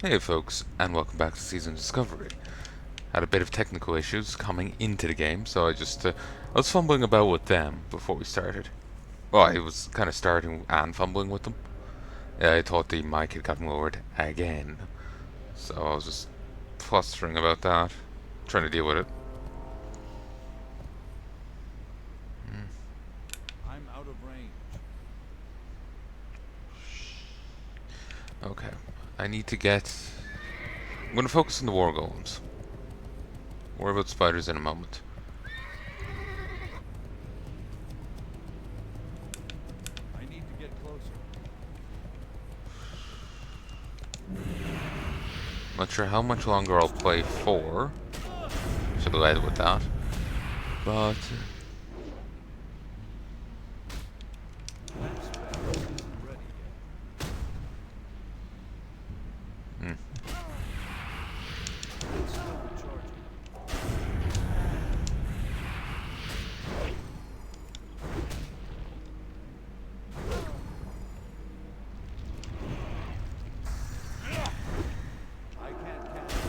Hey folks, and welcome back to Season Discovery. Had a bit of technical issues coming into the game, so I was fumbling about with them before we started. Well, I was kind of starting and fumbling with them. I thought the mic had gotten lowered again, so I was just flustering about that, trying to deal with it. I'm out of range. Okay, I need to get... I'm going to focus on the war golems. Worry about spiders in a moment. I need to get closer. Not sure how much longer I'll play for. Should have led with that. But... That spell isn't ready yet. Hmm. It's still recharging. I can't catch it.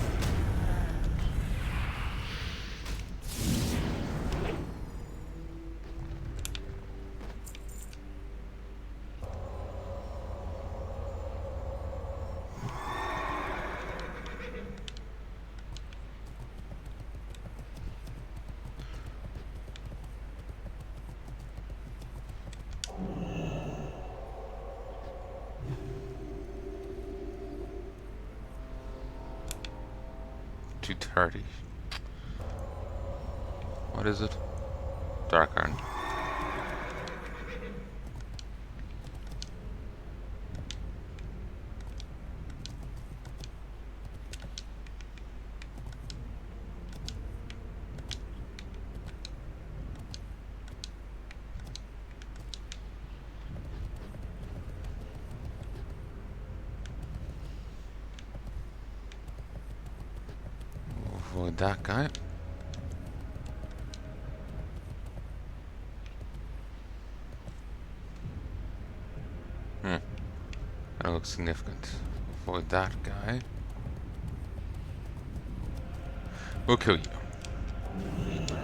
.230. What is it? Dark iron. Avoid that guy. That looks significant. Avoid that guy. We'll kill you.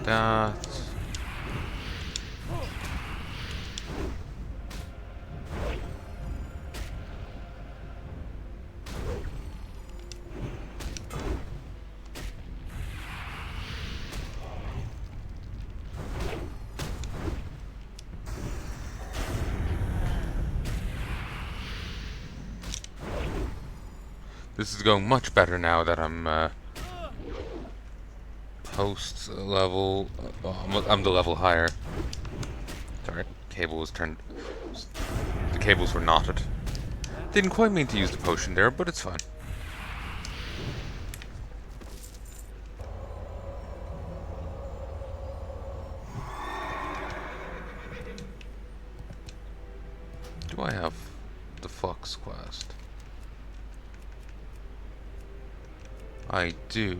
That. This is going much better now that I'm post level. I'm the level higher. Sorry, cable was turned. The cables were knotted. Didn't quite mean to use the potion there, but it's fine. Do I have the Fox quest? I do.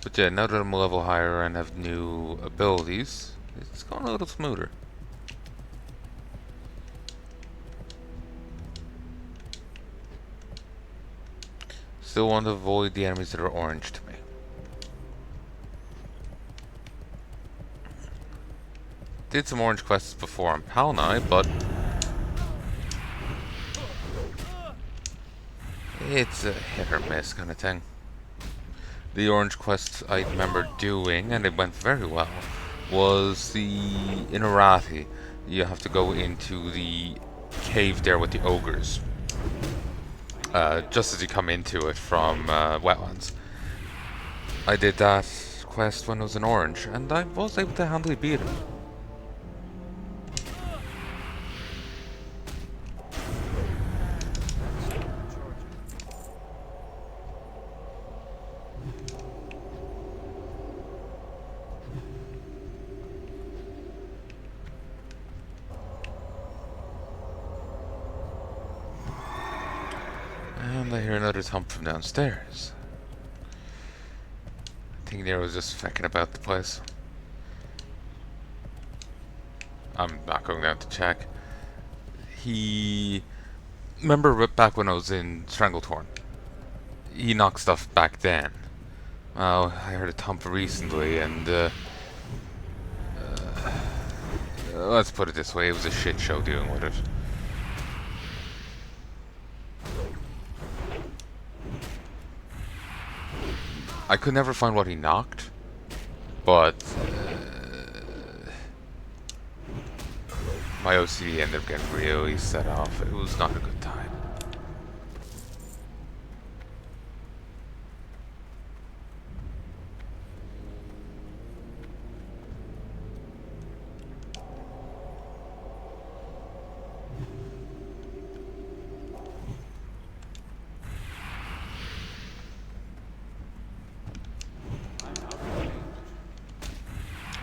But yeah, now that I'm a level higher and have new abilities, it's gone a little smoother. Still want to avoid the enemies that are orange to me. Did some orange quests before on Palnai, but it's a hit or miss kind of thing. The orange quest I remember doing, and it went very well, was the Inarati. You have to go into the cave there with the ogres. Just as you come into it from wetlands. I did that quest when it was in orange, and I was able to handily beat it. And I hear another thump from downstairs. I think Nero was just fecking about the place. I'm not going down to check. He... Remember back when I was in Stranglethorn? He knocked stuff back then. Well, I heard a thump recently, and let's put it this way, it was a shit show dealing with it. I could never find what he knocked, but my OCD ended up getting really set off. It was not a good time.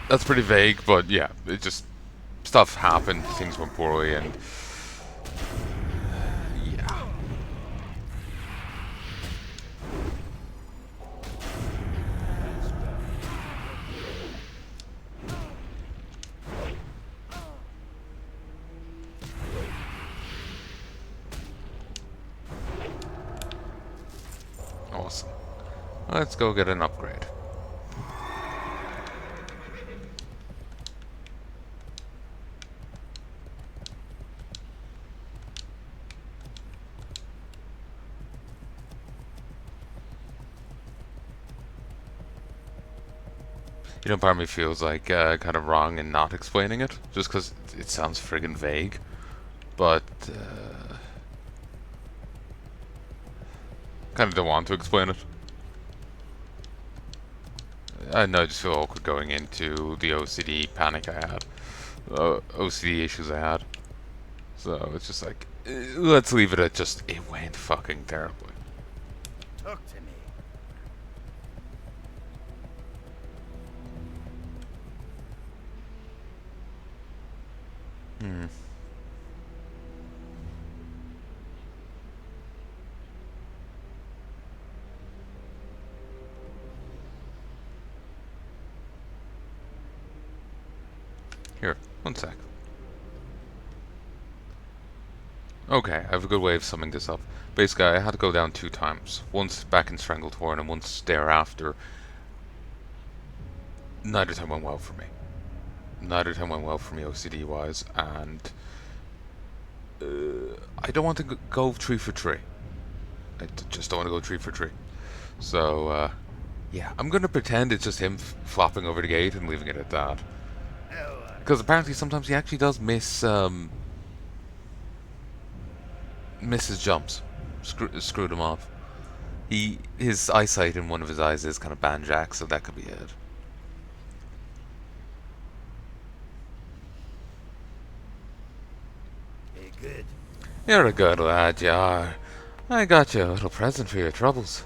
That's pretty vague, but yeah, it just stuff happened, things went poorly, and yeah. Awesome. Let's go get an upgrade. You know, part of me feels like kind of wrong in not explaining it, just because it sounds friggin' vague. But kind of don't want to explain it. I know I just feel awkward going into the OCD panic I had, OCD issues I had. So it's just like, let's leave it at just it went fucking terribly. Talk to me. Hmm. Here, one sec. Okay, I have a good way of summing this up. Basically, I had to go down 2 times. Once back in Stranglethorn and once thereafter. Neither time went well for me. Neither time went well for me OCD-wise, and I don't want to go 3 for 3. I just don't want to go 3 for 3. So, yeah, I'm going to pretend it's just him flopping over the gate and leaving it at that. Because apparently sometimes he actually does miss his jumps. Screwed him off. His eyesight in one of his eyes is kind of banjack, so that could be it. Hey, good. You're a good lad, you are. I got you a little present for your troubles.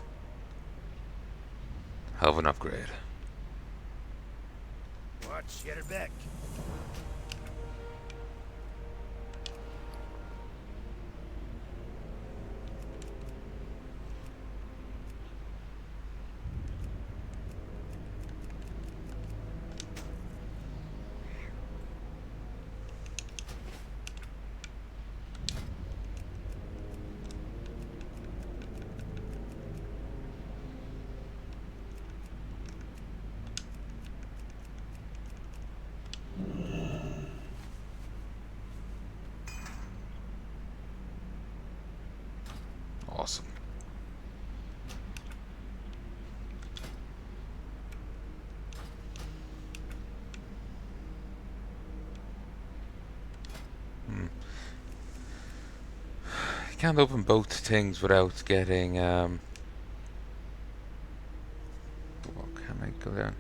Hell of an upgrade. Watch your back. Awesome. You can't open both things without getting, oh, can I go down?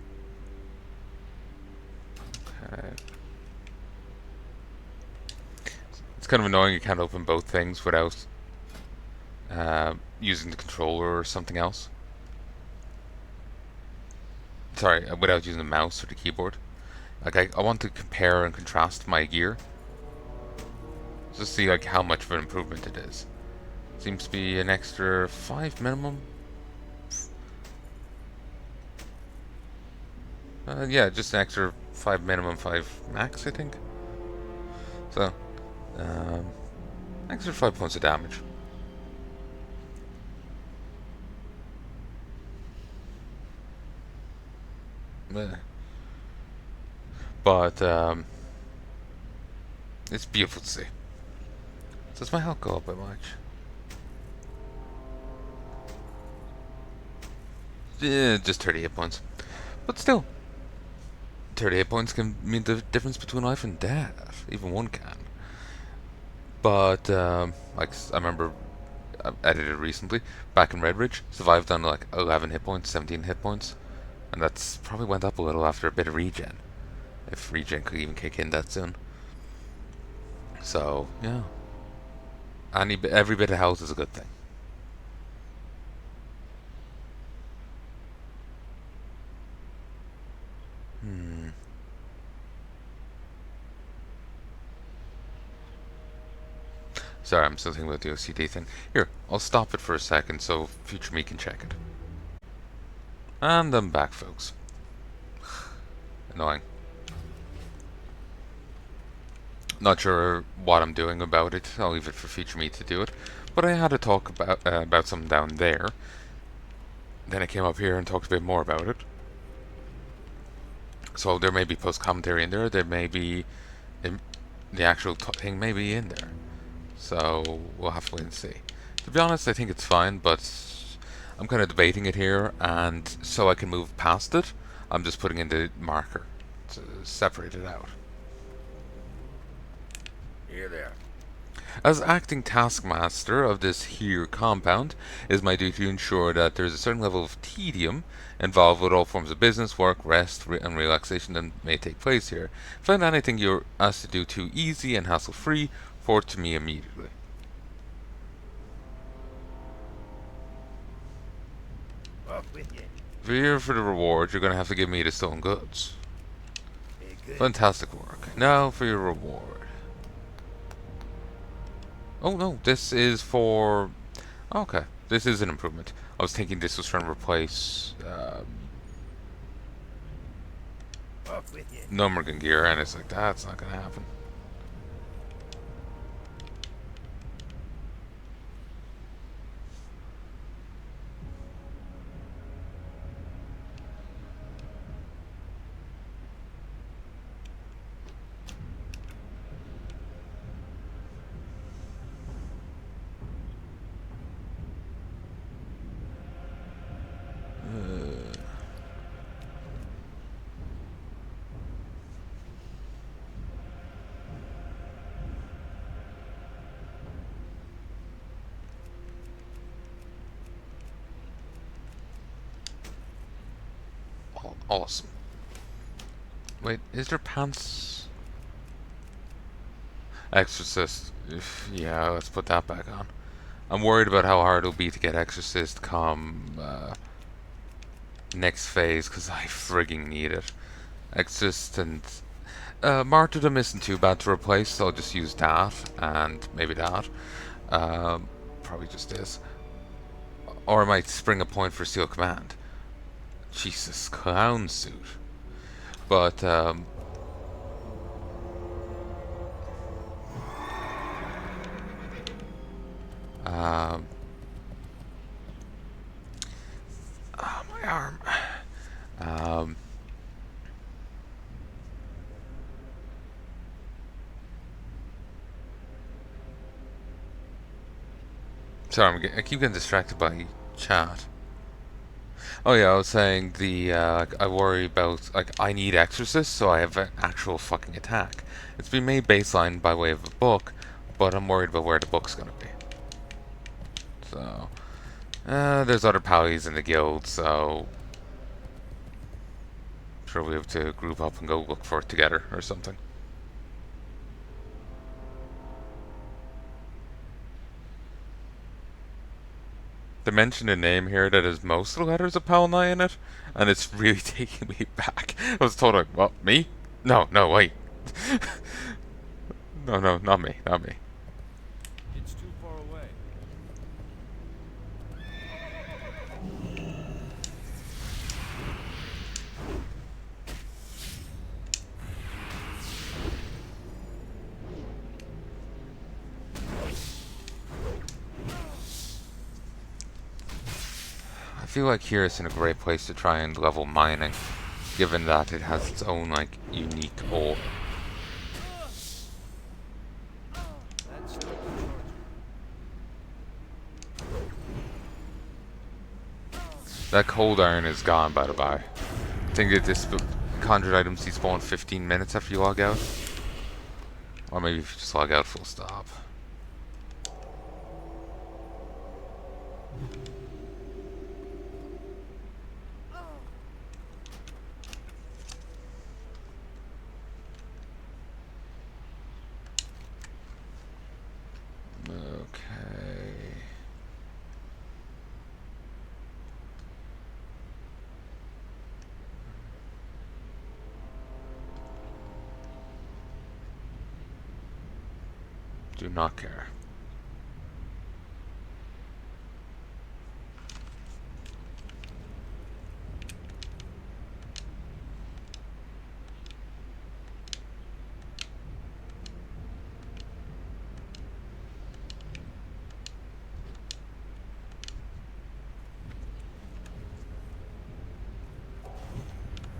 Okay. It's kind of annoying you can't open both things without using the controller or something else. Sorry, without using the mouse or the keyboard. Like, I want to compare and contrast my gear. Just see, like, how much of an improvement it is. Seems to be an extra 5 minimum. Yeah, just an extra 5 minimum, 5 max, I think. So, um, extra 5 points of damage. Meh. But, it's beautiful to see. Does my health go up by much? Yeah, just 38 points. But still, 38 points can mean the difference between life and death. Even one can. But, like, I remember I edited recently, back in Redridge, survived on like 11 hit points, 17 hit points. And that's probably went up a little after a bit of regen. If regen could even kick in that soon. So, yeah. Every bit of health is a good thing. Hmm. Sorry, I'm still thinking about the OCD thing. Here, I'll stop it for a second so future me can check it. And I'm back, folks. Annoying. Not sure what I'm doing about it. I'll leave it for future me to do it. But I had a talk about something down there. Then I came up here and talked a bit more about it. So there may be post commentary in there. There may be the actual thing may be in there. So we'll have to wait and see. To be honest, I think it's fine, but I'm kind of debating it here, and so I can move past it, I'm just putting in the marker to separate it out. Here there. As acting taskmaster of this here compound, it is my duty to ensure that there is a certain level of tedium involved with all forms of business, work, rest, and relaxation that may take place here. If I find anything you're asked to do too easy and hassle-free, report to me immediately. Off with you. If you're here for the reward, you're going to have to give me the stolen goods. Be good. Fantastic work. Now for your reward. Oh no, this is for... Okay, this is an improvement. I was thinking this was trying to replace Off with you. Nomergan gear, and it's like, that's not going to happen. Awesome. Wait, is there pants? Exorcist. Yeah, let's put that back on. I'm worried about how hard it'll be to get Exorcist come next phase, because I frigging need it. Exorcist and Martyrdom isn't too bad to replace, so I'll just use that, and maybe that. Probably just this. Or I might spring a point for Steel Command. Jesus, clown suit. But, oh my arm. Sorry, I keep getting distracted by chat. Oh yeah, I was saying I worry about, like, I need Exorcist, so I have an actual fucking attack. It's been made baseline by way of a book, but I'm worried about where the book's gonna be. So, there's other pallies in the guild, so I'm sure we have to group up and go look for it together or something. They mentioned a name here that has most of the letters of Palanai in it, and it's really taking me back. I was told, like, what, me? No, wait. No, not me. It's too far away. feel like here is in a great place to try and level mining, given that it has its own like unique ore. That's still the charger. That cold iron is gone, by the by. I think that this conjured items despawn 15 minutes after you log out. Or maybe if you just log out full stop. Okay. Do not care.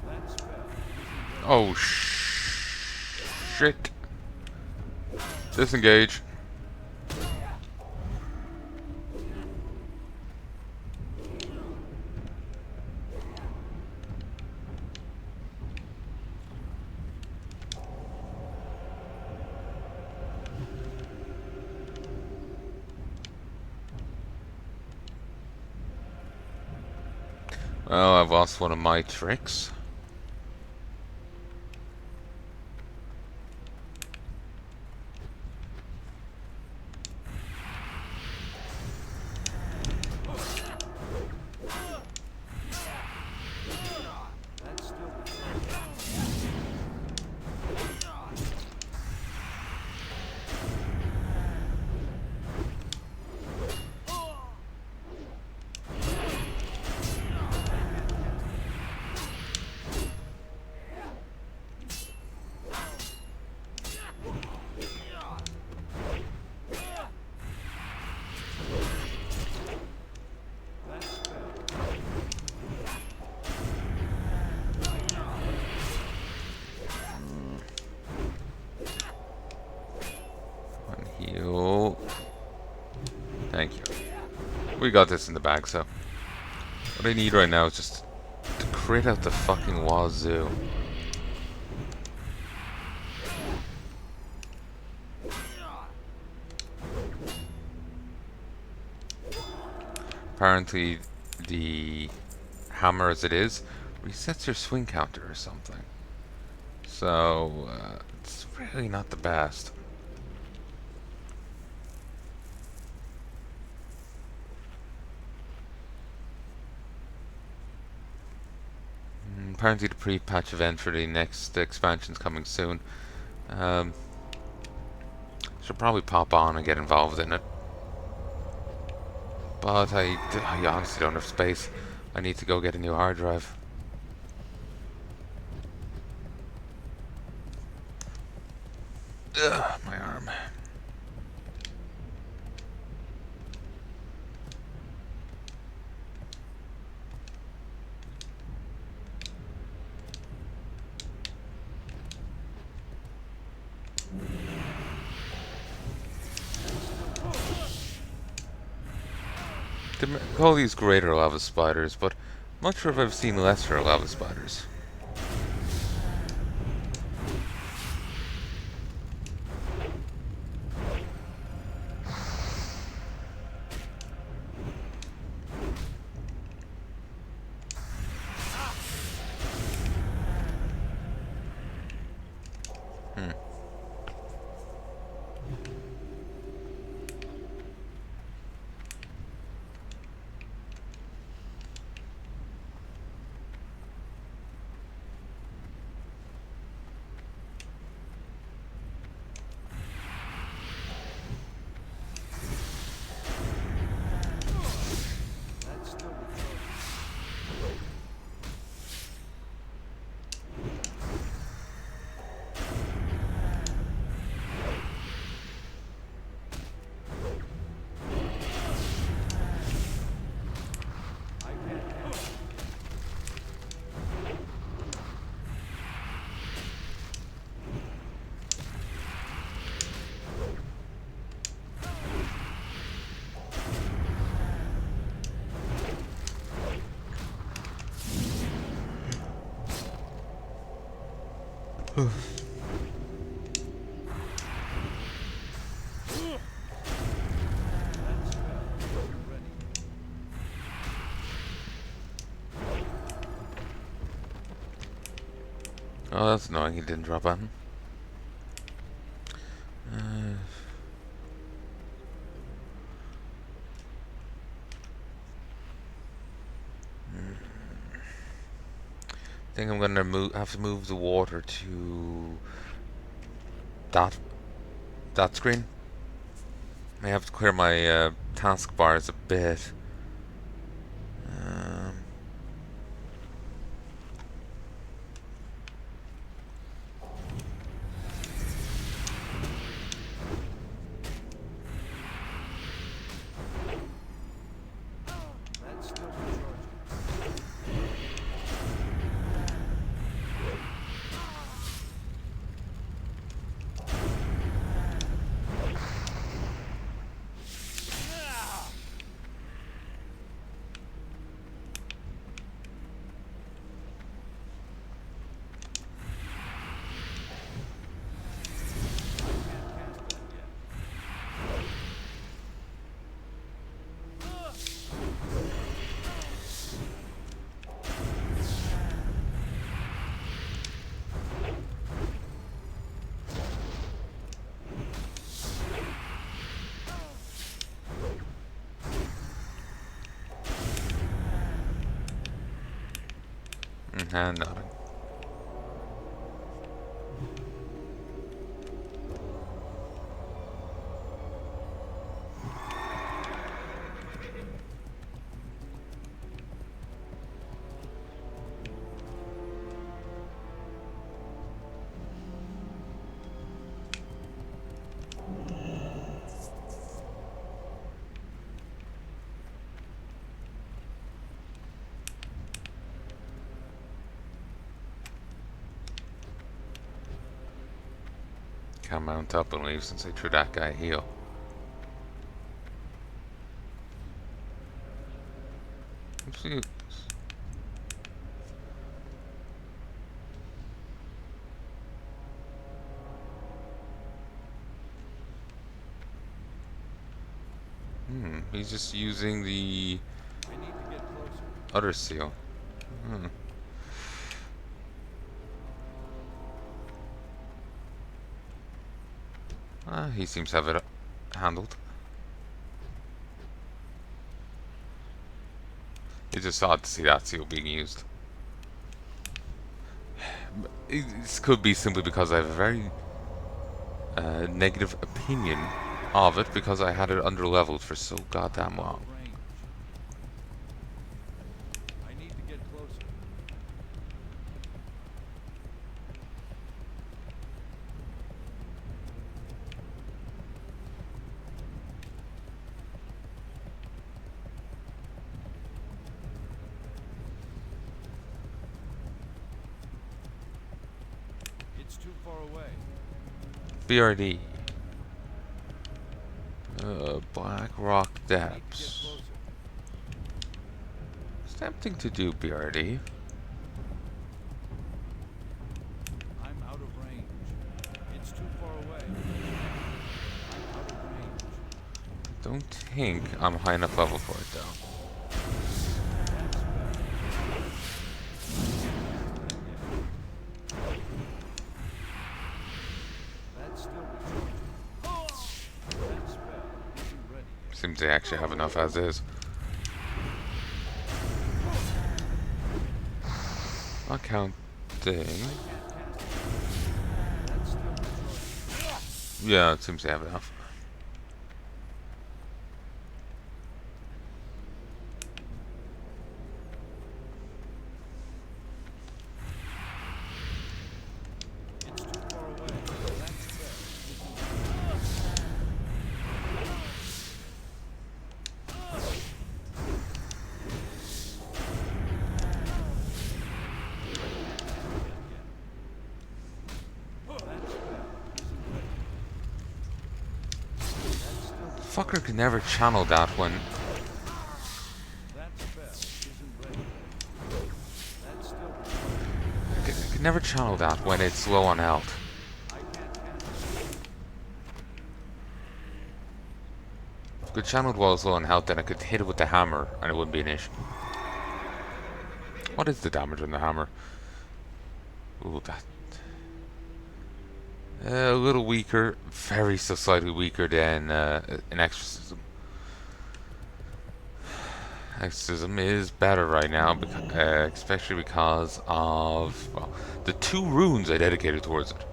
That spell. Oh shit. Disengage. Well, I've lost one of my tricks. That's still the charger. That spell. One heal. Thank you. We got this in the bag, so what I need right now is just to crit out the fucking wazoo. Apparently, the hammer as it is resets your swing counter or something. So, it's really not the best. Apparently the pre-patch event for the next expansion's coming soon. Should probably pop on and get involved in it. But I honestly don't have space. I need to go get a new hard drive. Ugh, my arm. They call these greater lava spiders, but I'm not sure if I've seen lesser lava spiders. That's still the charger. That spell isn't ready. Oh, that's annoying. He didn't drop on. Uh, I think I'm gonna have to move the water to that screen. I have to clear my taskbars a bit. Um, That's still recharging. nothing. Can't mount up and leave since I threw that guy a heal. Oopsie. He's just using the I need to get closer. other seal. Hmm. He seems to have it handled. It's just odd to see that seal being used. This could be simply because I have a very negative opinion of it because I had it underleveled for so goddamn I'm out long. of range. I need to get closer. It's too far away. BRD. Black Rock I need to get Depths. closer. It's tempting to do BRD. I'm out of range. It's too far away. I'm out of range. Don't think I'm high enough level for it though. That spell. That's still recharging. That spell isn't ready yet. Seems they actually have enough as is. Not counting. Can't cast it. That's still recharging. Yeah, it seems they have enough. It's too far away. That spell isn't ready. That spell isn't ready. That's still Fucker can never channel that when. that spell isn't ready. That's still recharging. I can never channel that when it's low on health. I can't cast it. If I could channel it while it's low on health, then I could hit it with the hammer and it wouldn't be an issue. What is the damage on the hammer? Ooh, that. A little weaker, very so slightly weaker than an exorcism. Exorcism is better right now, especially because of, well, the 2 runes I dedicated towards it.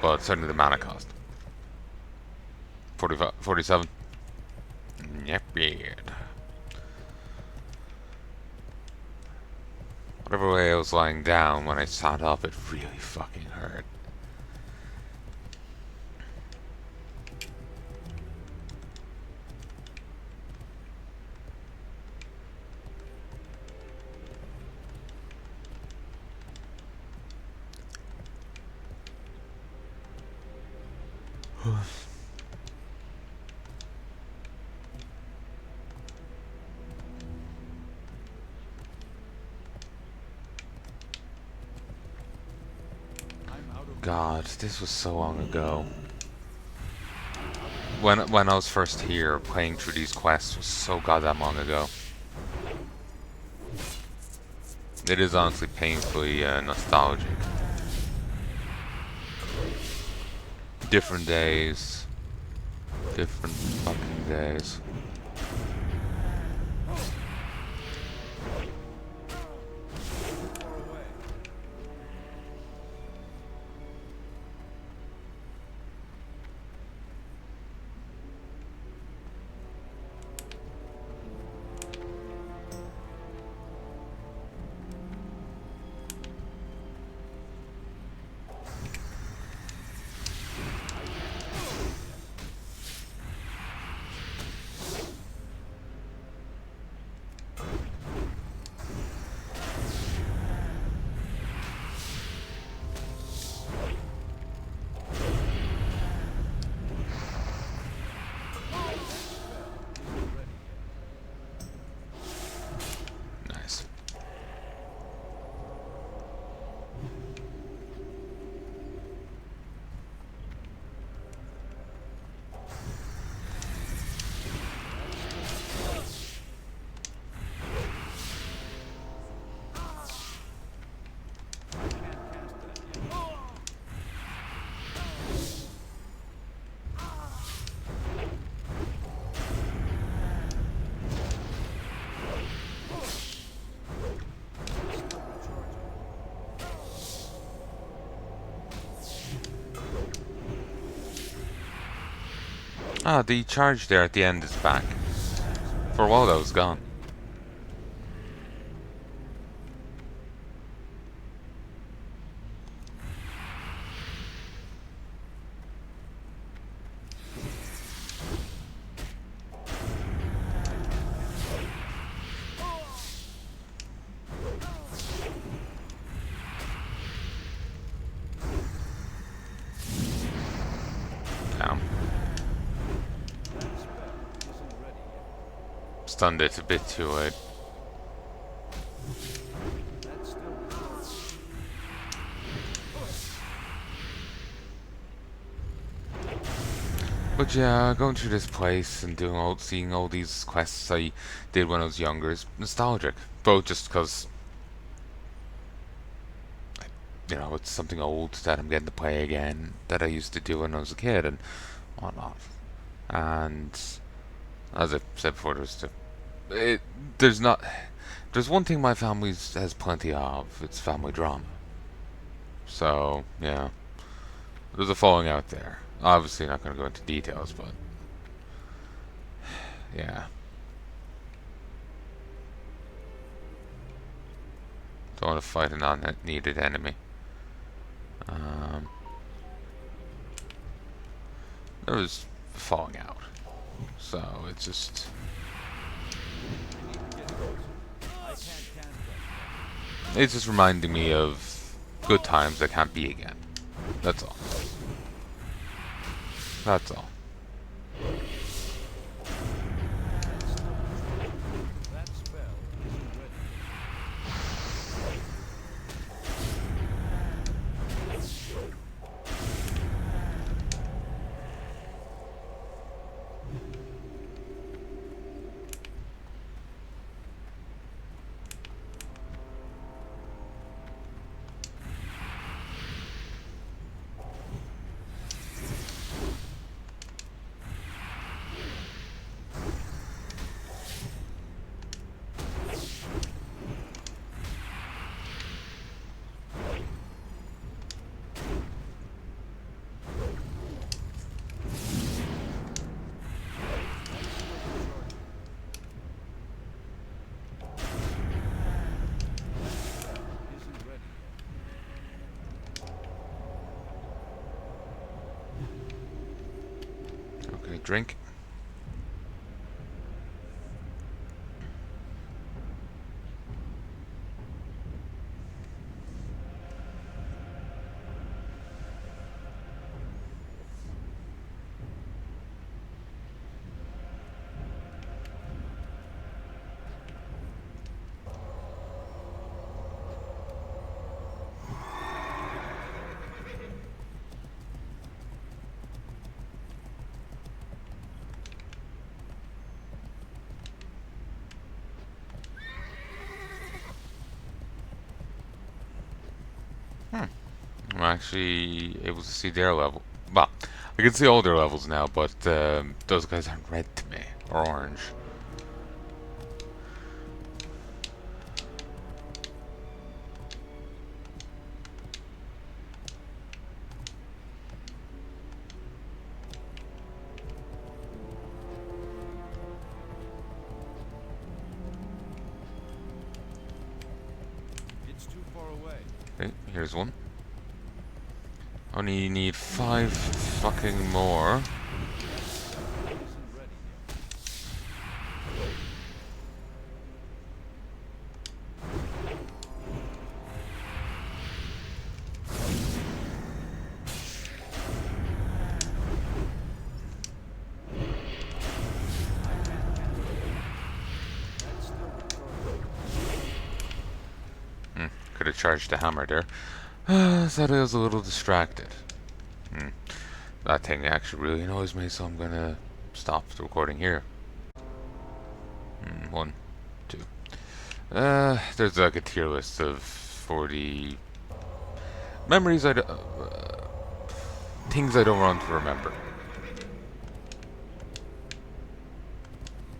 But certainly the mana cost. 45, 47. Yep, weird. Whatever way I was lying down, when I sat up, it really fucking hurt. I'm out of God, this was so long ago. When I was first here, playing through these quests was so goddamn long ago. It is honestly painfully nostalgic. Different days. Different fucking days. far away. Nice. I can't cast that yet. Still recharging. Ah, the charge there at the end is back. For a while that was gone. Damn. That spell isn't ready yet. Stunned it a bit too late. That's still recharging. But yeah, going through this place and seeing all these quests I did when I was younger is nostalgic. Both just because, you know, it's something old that I'm getting to play again that I used to do when I was a kid and whatnot. And as I said before, there's not. There's one thing my family has plenty of. It's family drama. So yeah, there's a falling out there. Obviously, not going to go into details, but yeah. Don't want to fight a non-needed enemy. There was a falling out, so it's just. I need to get closer. I can't cast that yet. It's just reminding me of good times that can't be again. That's all. That's all. That spell isn't ready drink. I'm actually able to see their level. Well, I can see all their levels now, but those guys aren't red to me, or orange. It's too far away. Okay, here's one. Only need 5 fucking more. Isn't ready yet. That's still recharging. Could have charged the hammer there. Thought I was a little distracted. That thing actually really annoys me, so I'm gonna stop the recording here. 1, 2. There's like a tier list of 40 memories things I don't want to remember.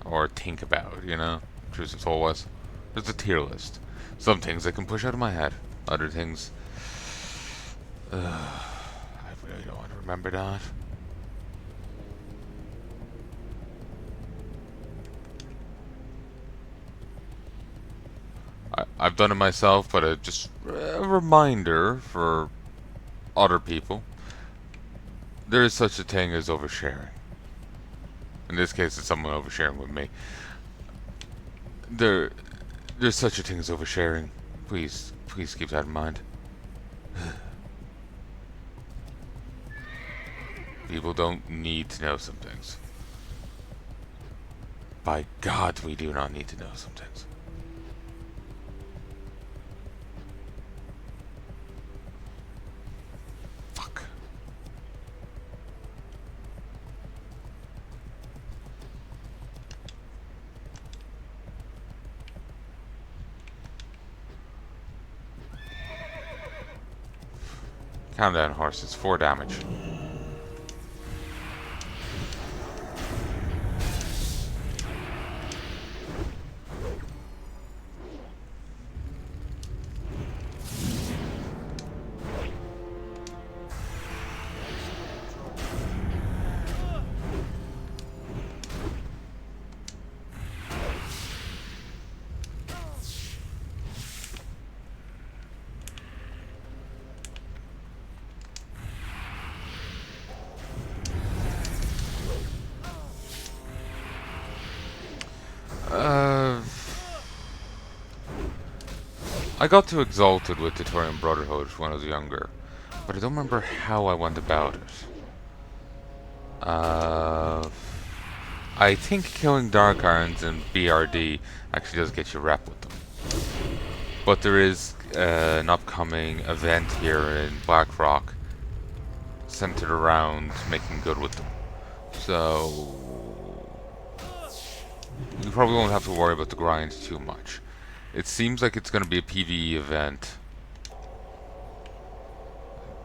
Or think about, you know? Truth is always. There's a tier list. Some things I can push out of my head. Other things... I really don't want to remember that. I've done it myself, but just a reminder for other people. There is such a thing as oversharing. In this case, it's someone oversharing with me. There's such a thing as oversharing. Please keep that in mind. People don't need to know some things. By God, we do not need to know some things. Fuck. Calm down, horse. It's 4 damage. I got too exalted with Tutorial Brotherhood when I was younger, but I don't remember how I went about it. I think killing Dark Irons and BRD actually does get you rep with them. But there is an upcoming event here in Blackrock centered around making good with them. So you probably won't have to worry about the grind too much. It seems like it's going to be a PvE event.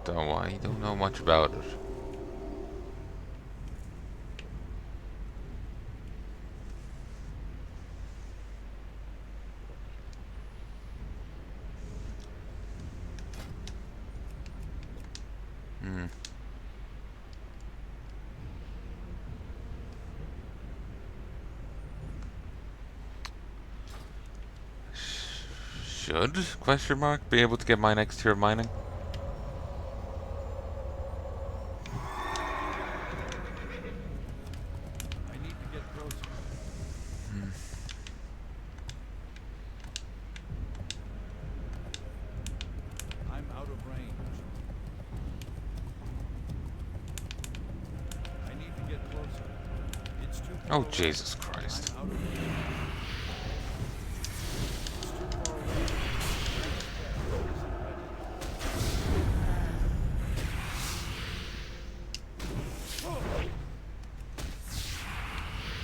I don't know much about it. Should, question mark, be able to get my next tier of mining? Oh, Jesus Christ. I'm out of range. It's too far away.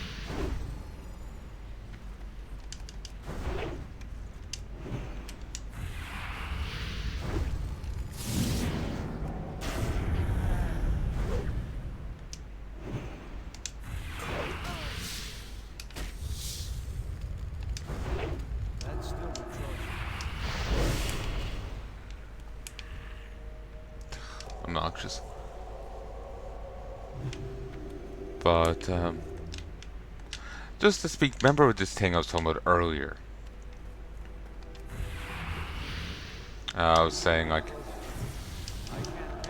The next step isn't ready. That's still recharging. Obnoxious. But, just to speak, remember this thing I was talking about earlier? I was saying, like,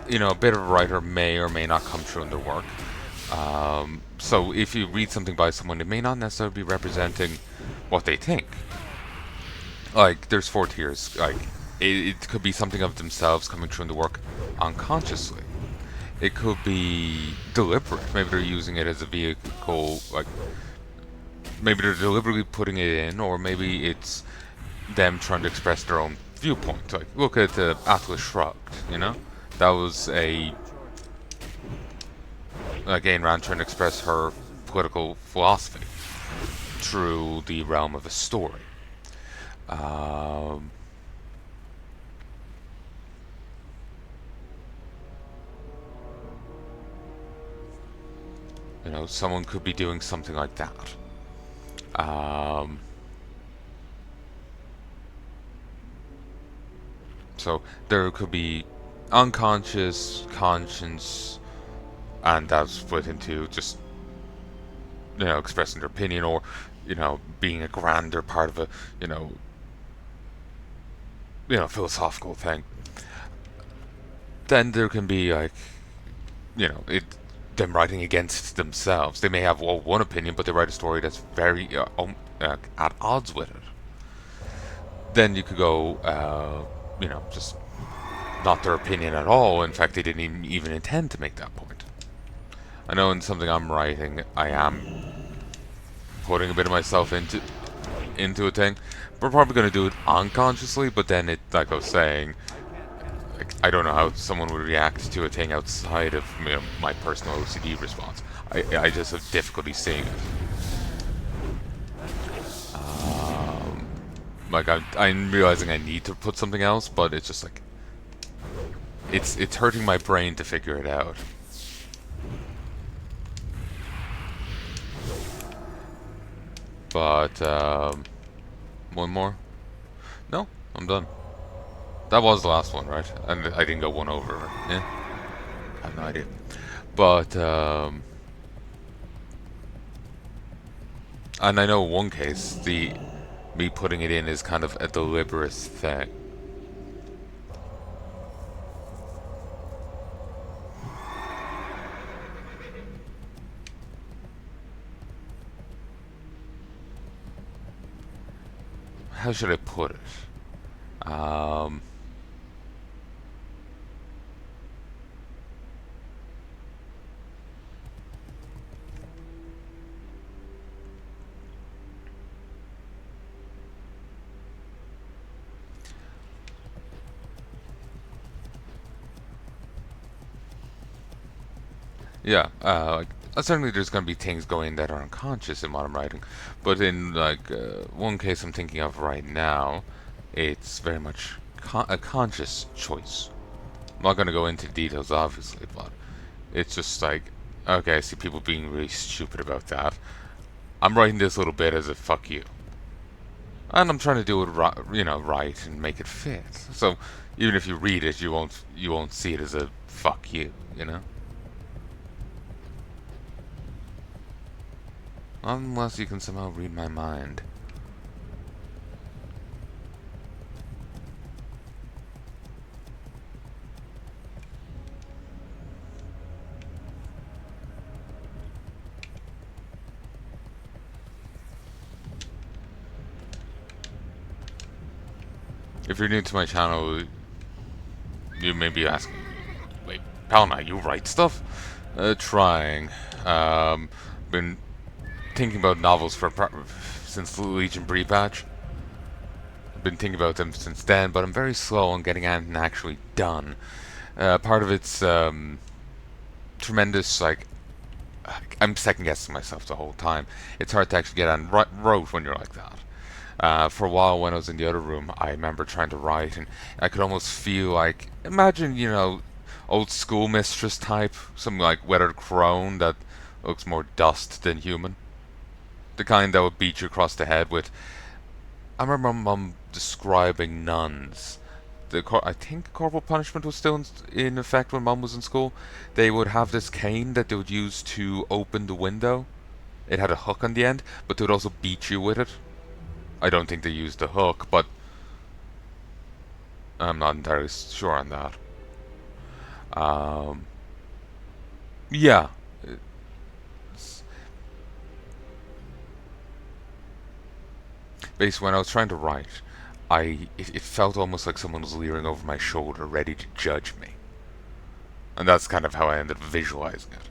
you know, a bit of a writer may or may not come true in their work. So if you read something by someone, it may not necessarily be representing what they think. Like, there's four tiers. Like, it could be something of themselves coming true in the work unconsciously. It could be deliberate. Maybe they're using it as a vehicle, like, maybe they're deliberately putting it in, or maybe it's them trying to express their own viewpoint. Like, look at Atlas Shrugged, you know? That was a, like, Ayn Rand trying to express her political philosophy through the realm of a story. Um, you know, someone could be doing something like that. So there could be unconscious, conscience, and that's split into just, you know, expressing their opinion, or, you know, being a grander part of a, you know, philosophical thing. Then there can be, like, you know, them writing against themselves. They may have one opinion, but they write a story that's very at odds with it. Then you could go, you know, just not their opinion at all. In fact, they didn't even intend to make that point. I know in something I'm writing, I am putting a bit of myself into a thing. We're probably going to do it unconsciously, but then it, like I was saying, like, I don't know how someone would react to a thing outside of, you know, my personal OCD response. I just have difficulty seeing it. Like, I'm realizing I need to put something else, but it's just like, it's hurting my brain to figure it out. But, one more? No, I'm done. That was the last one, right? And I didn't go one over. Yeah? I have no idea. But, and I know one case, me putting it in is kind of a deliberate thing. How should I put it? Yeah, like, certainly there's going to be things going that are unconscious in what I'm writing, but in, like, one case I'm thinking of right now, it's very much a conscious choice. I'm not going to go into details, obviously, but it's just like, okay, I see people being really stupid about that. I'm writing this little bit as a fuck you, and I'm trying to do it right, you know, right, and make it fit. So even if you read it, you won't see it as a fuck you, you know. Unless you can somehow read my mind. If you're new to my channel, you may be asking, wait, Palanai, you write stuff? Trying. Been thinking about novels since the Legion Pre-patch. I've been thinking about them since then, but I'm very slow on getting anything actually done. Part of it's tremendous, like, I'm second guessing myself the whole time. It's hard to actually get on rote when you're like that. For a while when I was in the other room, I remember trying to write, and I could almost feel like, imagine, old schoolmistress type, something like weathered crone that looks more dust than human. The kind that would beat you across the head with. I remember my mum describing nuns. I think corporal punishment was still in effect when mum was in school. They would have this cane that they would use to open the window. It had a hook on the end, but they would also beat you with it. I don't think they used the hook, but I'm not entirely sure on that. Yeah. Basically, when I was trying to write, it felt almost like someone was leering over my shoulder, ready to judge me, and that's kind of how I ended up visualizing it.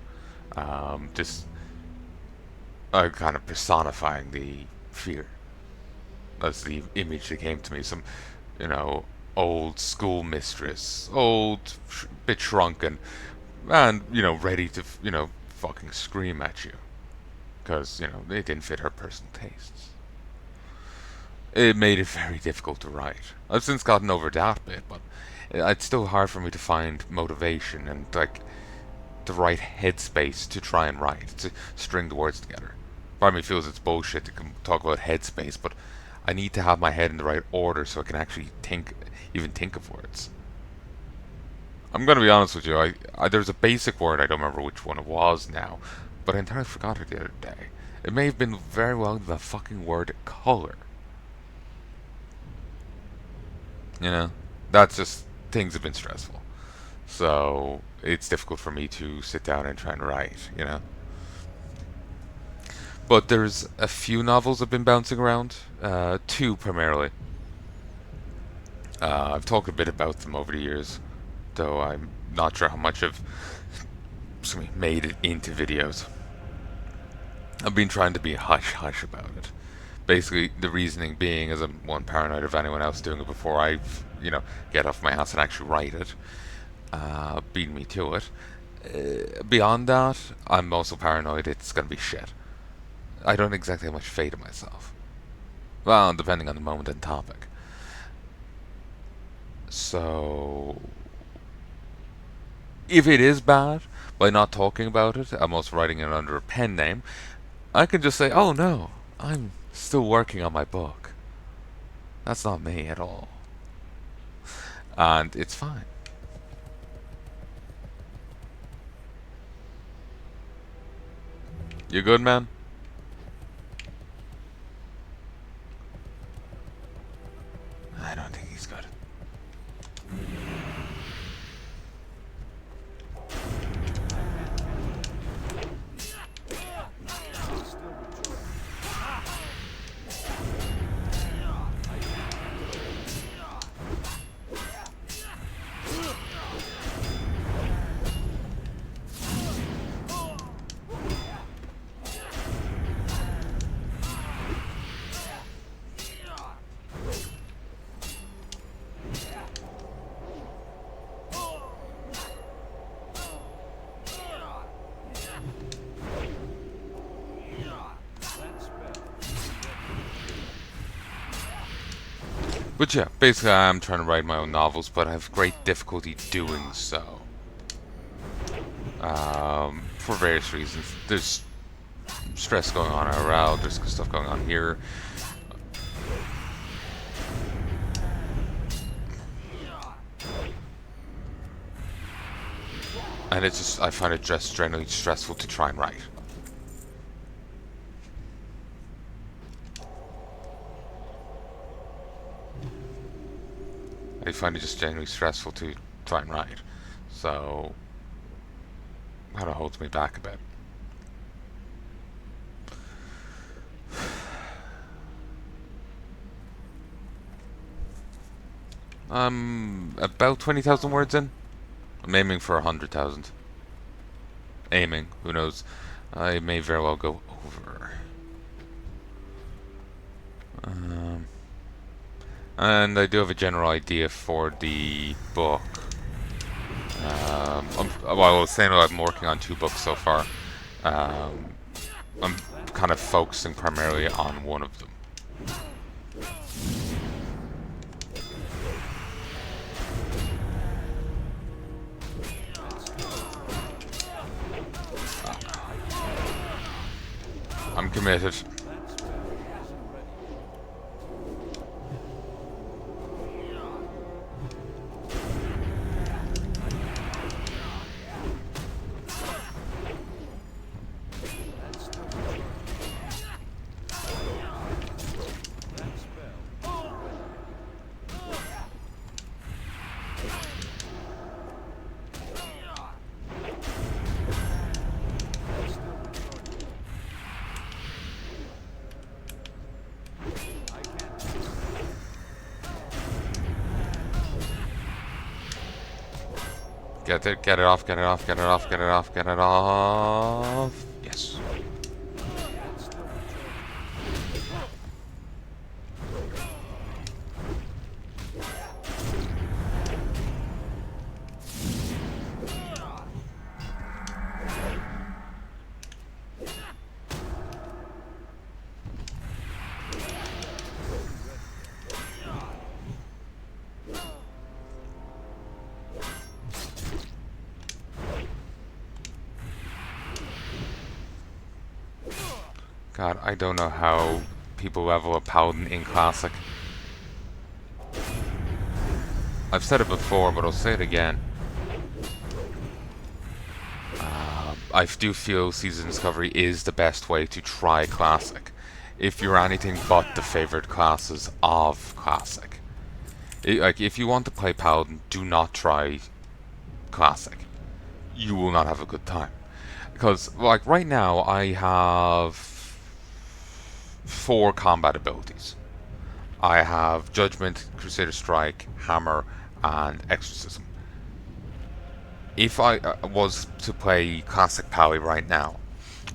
Just kind of personifying the fear. That's the image that came to me. Some, you know, old schoolmistress, bit shrunken, and ready to fucking scream at you because it didn't fit her personal tastes. It made it very difficult to write. I've since gotten over that bit, but it's still hard for me to find motivation and like the right headspace to try and write, to string the words together. Part of me feels it's bullshit to talk about headspace, but I need to have my head in the right order so I can actually even think of words. I'm gonna be honest with you. There's a basic word, I don't remember which one it was now, but I entirely forgot it the other day. It may have been very well the fucking word color. That's just, things have been stressful. So it's difficult for me to sit down and try and write. But there's a few novels I've been bouncing around. Two primarily. I've talked a bit about them over the years, though I'm not sure how much I've made it into videos. I've been trying to be hush-hush about it. Basically, the reasoning being is I'm one, paranoid of anyone else doing it before I, get off my ass and actually write it. Beat me to it. Beyond that, I'm also paranoid it's gonna be shit. I don't exactly have much faith in myself. Well, depending on the moment and topic. So, if it is bad, by not talking about it, I'm also writing it under a pen name, I can just say, oh no, I'm still working on my book. That's not me at all. And it's fine. You good, man? I don't think he's good. But yeah, basically I am trying to write my own novels, but I have great difficulty doing so. For various reasons. There's stress going on around, there's stuff going on here. And it's just, I find it just generally stressful to try and write. I find it just genuinely stressful to try and write. So, kind of holds me back a bit. I'm about 20,000 words in. I'm aiming for 100,000. Aiming, who knows? I may very well go over. Um, and I do have a general idea for the book. Well, I was saying I'm working on 2 books so far. Um, I'm kind of focusing primarily on one of them. I'm committed. Get it, get it off, get it off, get it off, get it off, get it off. Yes. God, I don't know how people level a paladin in Classic. I've said it before, but I'll say it again. I do feel Season Discovery is the best way to try Classic, if you're anything but the favorite classes of Classic. Like, if you want to play Paladin, do not try Classic. You will not have a good time. Because, like, right now, I have 4 combat abilities. I have Judgment, Crusader Strike, Hammer, and Exorcism. If I was to play Classic Pally right now,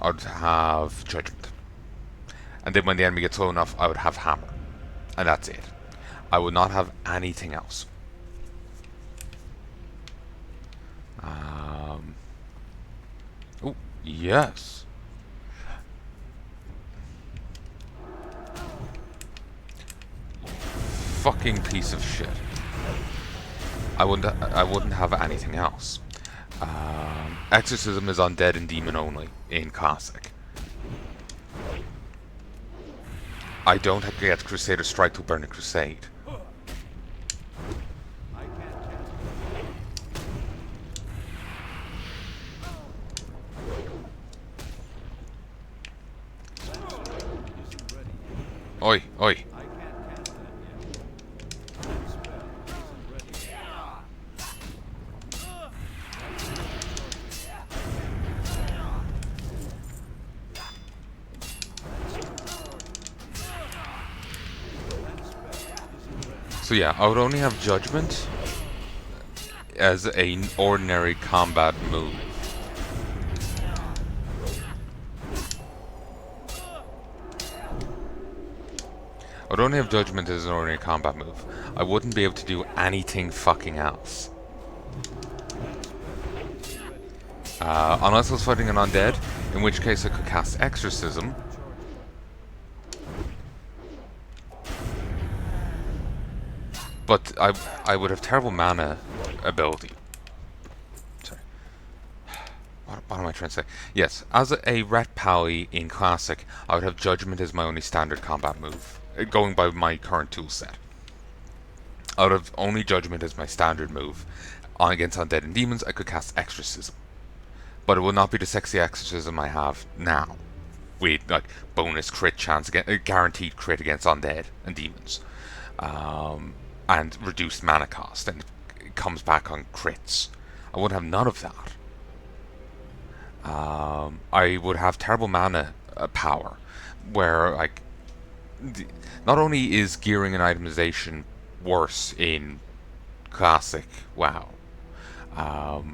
I would have Judgment. And then when the enemy gets low enough, I would have Hammer. And that's it. I would not have anything else. Oh, yes. Fucking piece of shit. I wouldn't have anything else. Exorcism is undead and demon only in Classic. I don't have to get Crusader Strike to burn a Crusade. Oi, oi. So yeah, I would only have Judgment as an ordinary combat move. I would only have Judgment as an ordinary combat move. I wouldn't be able to do anything fucking else. Unless I was fighting an undead, in which case I could cast Exorcism. But I would have terrible mana ability. Sorry. What am I trying to say? Yes, as a Ret Pally in Classic, I would have Judgment as my only standard combat move, going by my current tool set. I would have only Judgment as my standard move. Against undead and demons, I could cast Exorcism. But it will not be the sexy Exorcism I have now, with like bonus crit chance, guaranteed crit against undead and demons. And reduced mana cost, and it comes back on crits. I would have none of that. I would have terrible mana power, where like not only is gearing and itemization worse in Classic WoW, not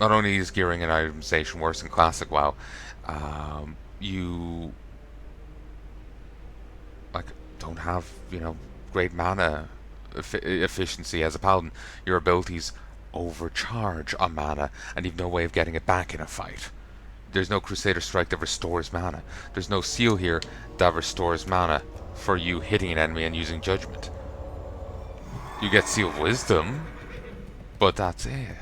only is gearing and itemization worse in Classic WoW, you like don't have great mana efficiency as a paladin. Your abilities overcharge on mana, and you've no way of getting it back in a fight. There's no Crusader Strike that restores mana. There's no seal here that restores mana for you hitting an enemy and using Judgment. You get Seal of Wisdom, but that's it.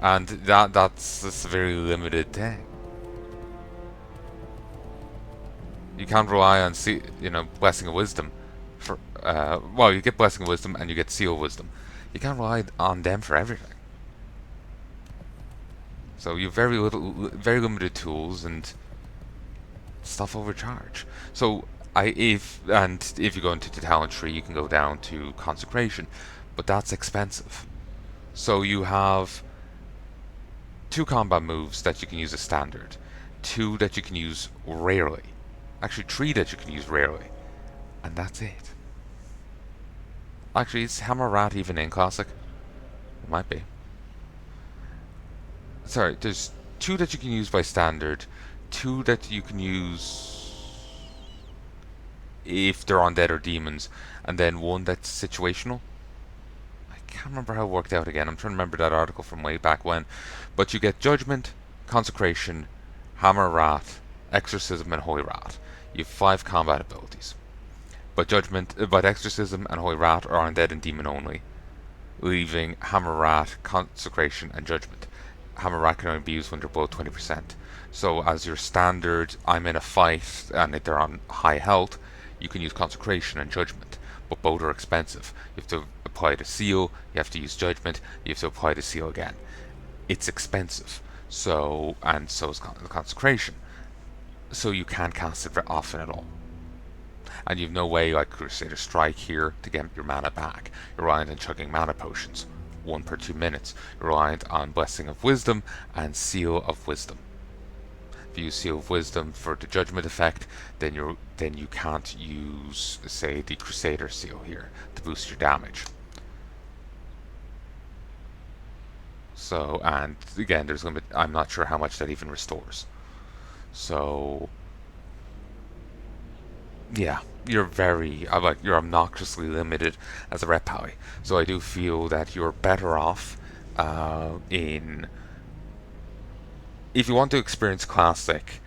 And that's a very limited thing. You can't rely on Blessing of Wisdom for well, you get Blessing of Wisdom and you get Seal of Wisdom. You can't rely on them for everything. So you have very limited tools, and stuff overcharge. So if you go into the talent tree, you can go down to Consecration, but that's expensive. So you have 2 combat moves that you can use as standard, 2 that you can use rarely, actually 3 that you can use rarely, and that's it. Actually, is Hammer Rat even in Classic? It might be. Sorry, there's 2 that you can use by standard, 2 that you can use if they're undead or demons, and then 1 that's situational. I can't remember how it worked out again. I'm trying to remember that article from way back when. But you get Judgment, Consecration, Hammer Rat, Exorcism, and Holy Rat. You have 5 combat abilities. But Exorcism and Holy Rat are undead and demon only, leaving Hammer Rat, Consecration, and Judgment. Hammer Rat can only be used when they're below 20%. So as your standard, I'm in a fight and if they're on high health, you can use Consecration and Judgment, but both are expensive. You have to apply the seal, you have to use Judgment, you have to apply the seal again. It's expensive. So is the Consecration. So you can't cast it very often at all. And you have no way, like Crusader Strike here, to get your mana back. You're reliant on chugging mana potions, 1 per 2 minutes. You're reliant on Blessing of Wisdom and Seal of Wisdom. If you use Seal of Wisdom for the Judgment effect, then you can't use, say, the Crusader Seal here to boost your damage. So, and again, there's limit. I'm not sure how much that even restores. So, yeah, you're obnoxiously limited as a rep pally. So I do feel that you're better off if you want to experience Classic,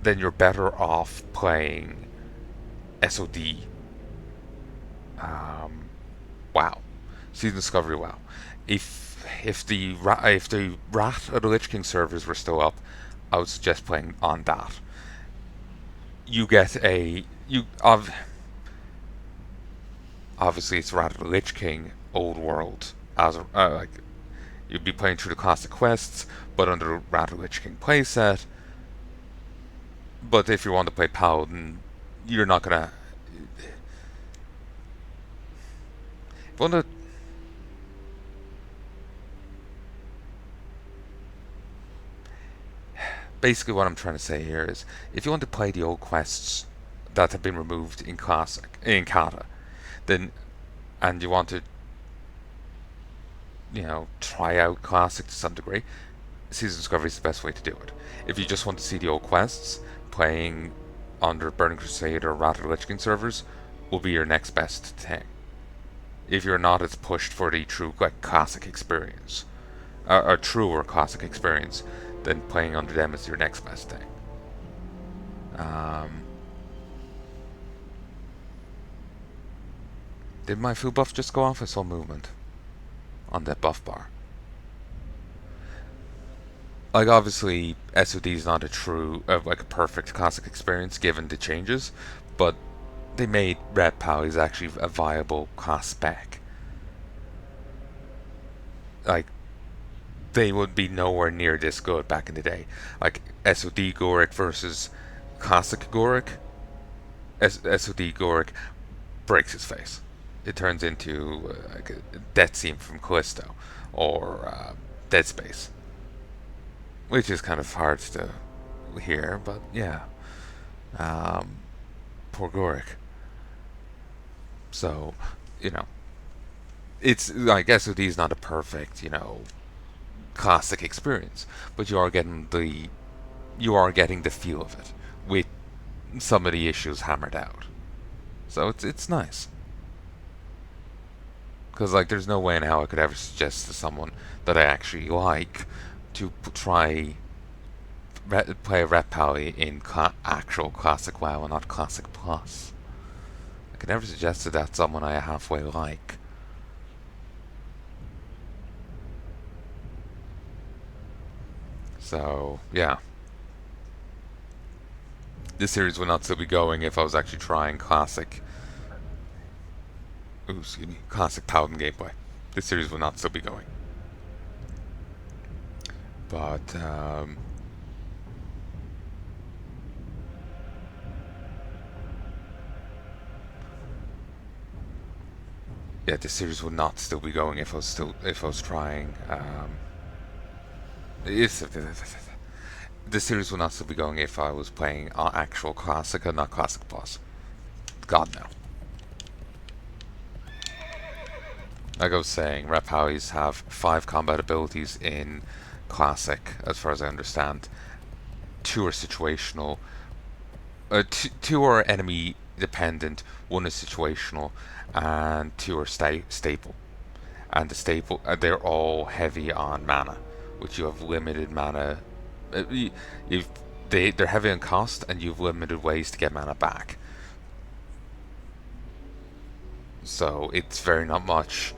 then you're better off playing SOD. WoW, Season Discovery WoW. If the Wrath of the Lich King servers were still up, I would suggest playing on that. You get obviously it's Wrath of the Lich King old world as you'd be playing through the classic quests, but under the Wrath of the Lich King playset. But if you want to play Paladin, you're not gonna. If you want to. Basically, what I'm trying to say here is, if you want to play the old quests that have been removed in Kata, then, and you want to, try out Classic to some degree, Season Discovery is the best way to do it. If you just want to see the old quests, playing under Burning Crusade or Wrath of the Lich King servers will be your next best thing. If you're not as pushed for the true classic experience, a truer classic experience, then playing under them is your next best thing. Did my food buff just go off? I saw movement on that buff bar. Like, obviously, SOD is not a perfect classic experience given the changes, but they made Red Pallies actually a viable class spec. Like, they would be nowhere near this good back in the day. Like, SOD Goric versus classic Goric. SOD Goric breaks his face. It turns into like a death scene from Callisto or Dead Space, which is kind of hard to hear, but yeah. Poor Goric. So, it's like SOD is not a perfect, classic experience, but you are getting the feel of it with some of the issues hammered out. So it's nice. Because like, there's no way in hell I could ever suggest to someone that I actually like to try play a Ret Pally in actual classic WoW and not classic plus. I could never suggest to that someone I halfway like. So yeah, this series would not still be going if I was actually trying classic. Ooh, excuse me, classic Paladin gameplay. This series would not still be going. But yeah, this series would not still be going if I was trying. This series would not still be going if I was playing actual classic and not classic plus. God no. Like I was saying, Ret Pallies have 5 combat abilities in classic, as far as I understand. 2 are situational. Two are enemy dependent. 1 is situational, and 2 are staple. And the staple, they're all heavy on mana, which you have limited mana. They're heavy on cost, and you've limited ways to get mana back. So it's very not much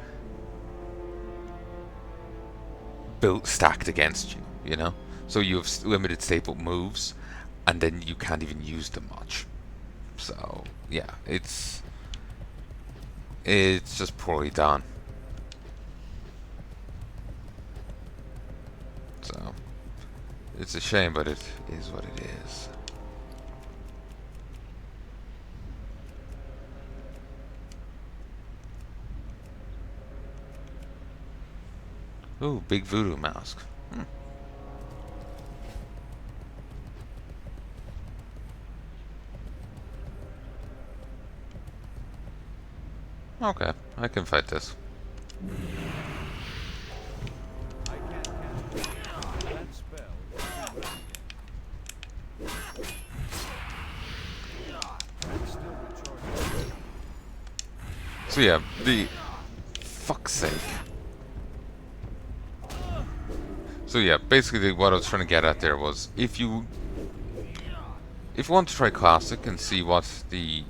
built stacked against you, you know. So you have limited staple moves, and then you can't even use them much. So yeah, it's just poorly done. So it's a shame, but it is what it is. Ooh, big voodoo mask. Okay, I can fight this. I can't cast that spell. That's still recharging. So yeah, the fuck's sake. So yeah, basically what I was trying to get at there was, if you want to try classic and see what it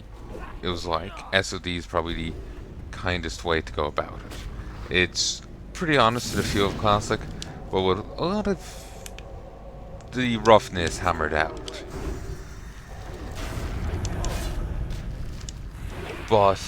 was like, SOD is probably the kindest way to go about it. It's pretty honest to the feel of classic, but with a lot of the roughness hammered out. But